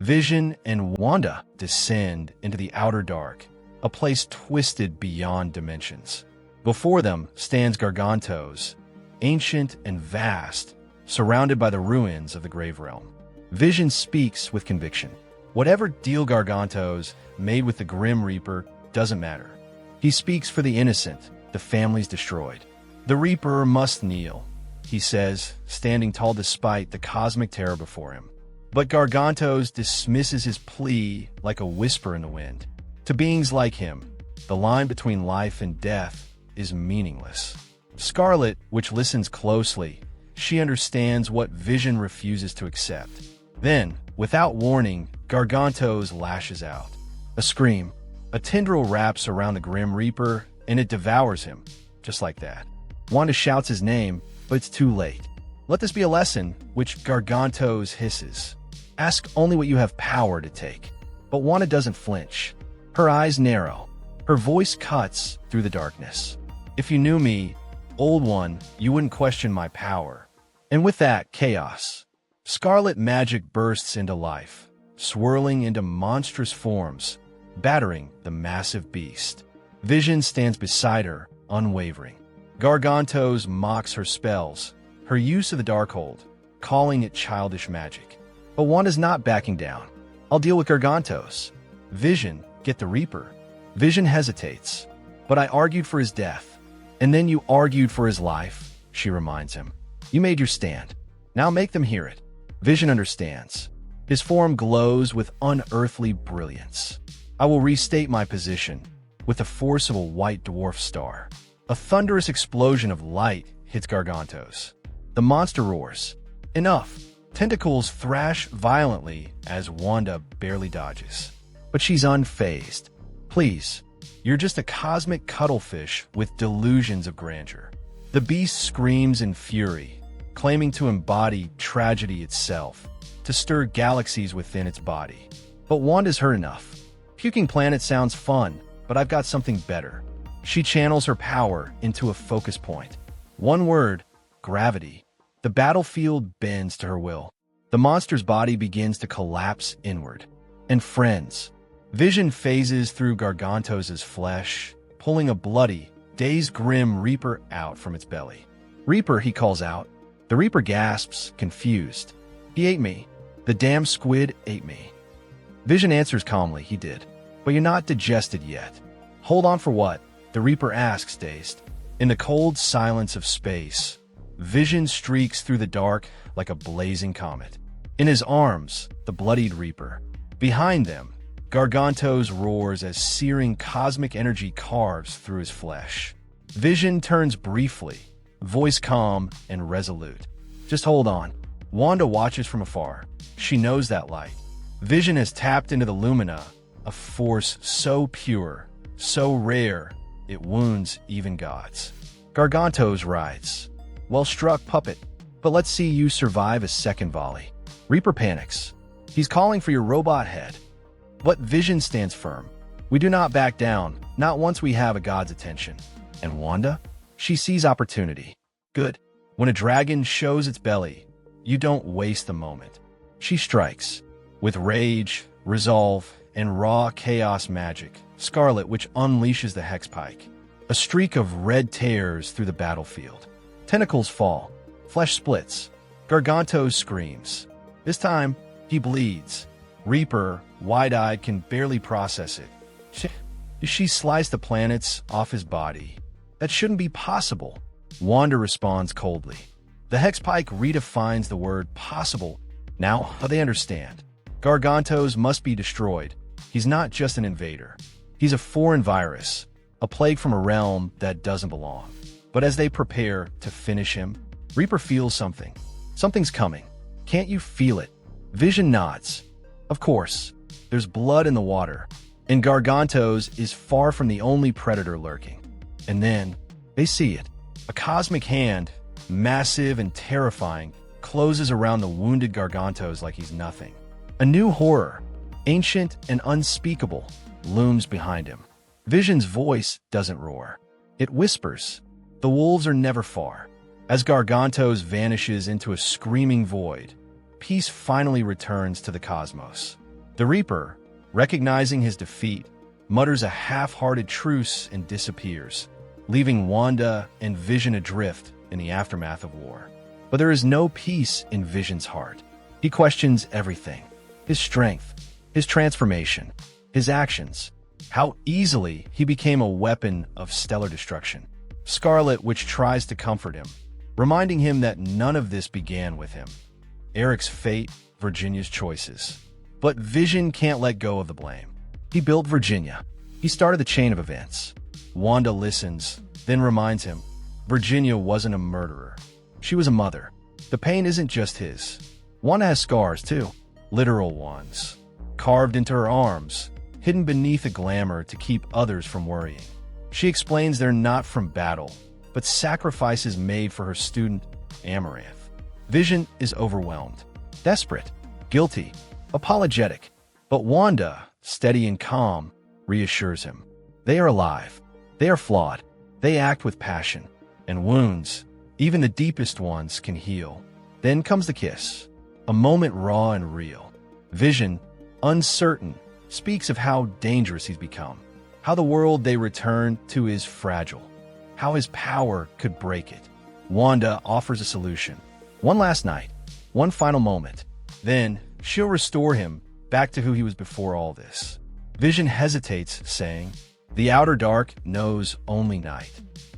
Vision and Wanda descend into the outer dark, a place twisted beyond dimensions. Before them stands Gargantos, ancient and vast, surrounded by the ruins of the Grave Realm. Vision speaks with conviction. Whatever deal Gargantos made with the Grim Reaper doesn't matter. He speaks for the innocent, the families destroyed. The Reaper must kneel, he says, standing tall despite the cosmic terror before him. But Gargantos dismisses his plea like a whisper in the wind. To beings like him, the line between life and death is meaningless. Scarlet, which listens closely, she understands what Vision refuses to accept. Then, without warning, Gargantos lashes out. A scream. A tendril wraps around the Grim Reaper, and it devours him, just like that. Wanda shouts his name, but it's too late. Let this be a lesson, which Gargantos hisses. Ask only what you have power to take. But Wanda doesn't flinch. Her eyes narrow. Her voice cuts through the darkness. If you knew me, old one, you wouldn't question my power. And with that, chaos. Scarlet magic bursts into life, swirling into monstrous forms, battering the massive beast. Vision stands beside her, unwavering. Gargantos mocks her spells, her use of the Darkhold, calling it childish magic. But Wanda's not backing down. I'll deal with Gargantos. Vision, get the Reaper. Vision hesitates. But I argued for his death. And then you argued for his life, she reminds him. You made your stand. Now make them hear it. Vision understands. His form glows with unearthly brilliance. I will restate my position with the force of a white dwarf star. A thunderous explosion of light hits Gargantos. The monster roars. Enough. Tentacles thrash violently as Wanda barely dodges. But she's unfazed. Please, you're just a cosmic cuttlefish with delusions of grandeur. The beast screams in fury, claiming to embody tragedy itself, to stir galaxies within its body. But Wanda's heard enough. Puking planet sounds fun, but I've got something better. She channels her power into a focus point. One word, gravity. The battlefield bends to her will. The monster's body begins to collapse inward. And friends, Vision phases through Gargantos' flesh, pulling a bloody, dazed Grim Reaper out from its belly. Reaper, he calls out. The Reaper gasps, confused. He ate me. The damn squid ate me. Vision answers calmly, he did. But you're not digested yet. Hold on for what? The Reaper asks, dazed. In the cold silence of space, Vision streaks through the dark like a blazing comet. In his arms, the bloodied Reaper. Behind them, Gargantos roars as searing cosmic energy carves through his flesh. Vision turns briefly, voice calm and resolute. Just hold on. Wanda watches from afar. She knows that light. Vision has tapped into the lumina, a force so pure, so rare, it wounds even gods. Gargantos rides. Well struck, puppet. But let's see you survive a second volley. Reaper panics. He's calling for your robot head. But Vision stands firm. We do not back down, not once we have a god's attention. And Wanda? She sees opportunity. Good. When a dragon shows its belly, you don't waste the moment. She strikes. With rage, resolve, and raw chaos magic, Scarlet, which unleashes the hex pike. A streak of red tears through the battlefield. Tentacles fall. Flesh splits. Gargantos screams. This time, he bleeds. Reaper, wide-eyed, can barely process it. She sliced the planets off his body. That shouldn't be possible. Wanda responds coldly. The hex pike redefines the word possible. Now, they understand. Gargantos must be destroyed. He's not just an invader. He's a foreign virus, a plague from a realm that doesn't belong. But as they prepare to finish him, Reaper feels something. Something's coming. Can't you feel it? Vision nods. Of course, there's blood in the water, and Gargantos is far from the only predator lurking. And then, they see it. A cosmic hand, massive and terrifying, closes around the wounded Gargantos like he's nothing. A new horror, ancient and unspeakable, looms behind him. Vision's voice doesn't roar. It whispers. The wolves are never far. As Gargantos vanishes into a screaming void, peace finally returns to the cosmos. The Reaper, recognizing his defeat, mutters a half-hearted truce and disappears, leaving Wanda and Vision adrift in the aftermath of war. But there is no peace in Vision's heart. He questions everything: his strength, his transformation, his actions, how easily he became a weapon of stellar destruction. Scarlet, which tries to comfort him, reminding him that none of this began with him. Eric's fate, Virginia's choices. But Vision can't let go of the blame. He built Virginia. He started the chain of events. Wanda listens, then reminds him Virginia wasn't a murderer. She was a mother. The pain isn't just his. Wanda has scars, too. Literal ones. Carved into her arms, hidden beneath a glamour to keep others from worrying. She explains they're not from battle, but sacrifices made for her student, Amaranth. Vision is overwhelmed, desperate, guilty, apologetic. But Wanda, steady and calm, reassures him. They are alive. They are flawed. They act with passion. And wounds, even the deepest ones, can heal. Then comes the kiss. A moment raw and real. Vision, uncertain, speaks of how dangerous he's become. How the world they return to is fragile. How his power could break it. Wanda offers a solution. One last night. One final moment. Then she'll restore him back to who he was before all this. Vision hesitates, saying, "The outer dark knows only night."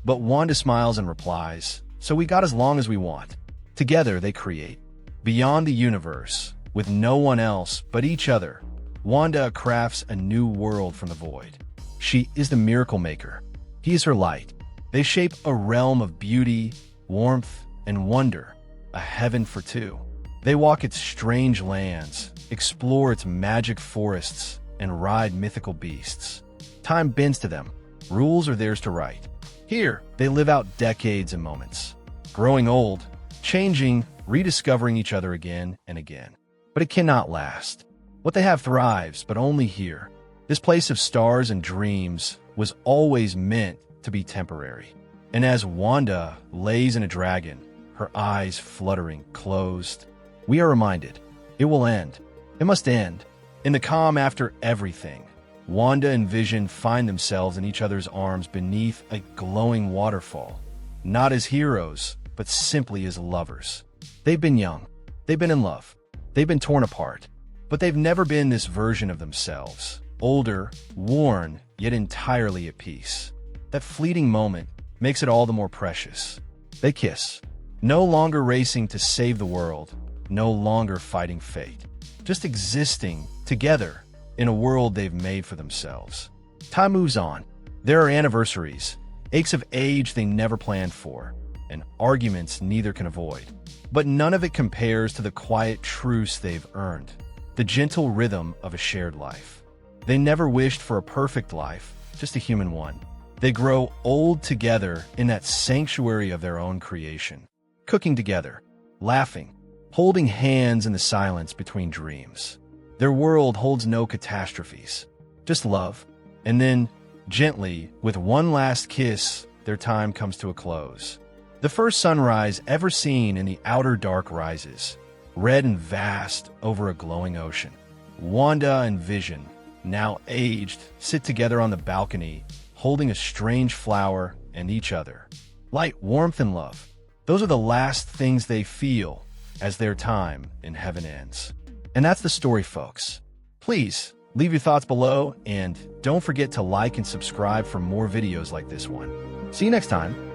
But Wanda smiles and replies, "So we got as long as we want." Together they create. Beyond the universe, with no one else but each other, Wanda crafts a new world from the void. She is the miracle maker. He is her light. They shape a realm of beauty, warmth, and wonder, a heaven for two. They walk its strange lands, explore its magic forests, and ride mythical beasts. Time bends to them. Rules are theirs to write. Here, they live out decades and moments, growing old, changing, rediscovering each other again and again. But it cannot last. What they have thrives, but only here. This place of stars and dreams was always meant to be temporary. And as Wanda lays in a dragon, her eyes fluttering closed, we are reminded, it will end. It must end. In the calm after everything, Wanda and Vision find themselves in each other's arms beneath a glowing waterfall. Not as heroes, but simply as lovers. They've been young. They've been in love. They've been torn apart. But they've never been this version of themselves. Older, worn, yet entirely at peace. That fleeting moment makes it all the more precious. They kiss. No longer racing to save the world. No longer fighting fate. Just existing together in a world they've made for themselves. Time moves on. There are anniversaries, aches of age they never planned for, and arguments neither can avoid. But none of it compares to the quiet truce they've earned, the gentle rhythm of a shared life. They never wished for a perfect life, just a human one. They grow old together in that sanctuary of their own creation, cooking together, laughing, holding hands in the silence between dreams. Their world holds no catastrophes, just love. And then, gently, with one last kiss, their time comes to a close. The first sunrise ever seen in the outer dark rises, red and vast over a glowing ocean. Wanda and Vision, now aged, sit together on the balcony, holding a strange flower and each other. Light, warmth, and love. Those are the last things they feel as their time in heaven ends. And that's the story, folks. Please leave your thoughts below, and don't forget to like and subscribe for more videos like this one. See you next time.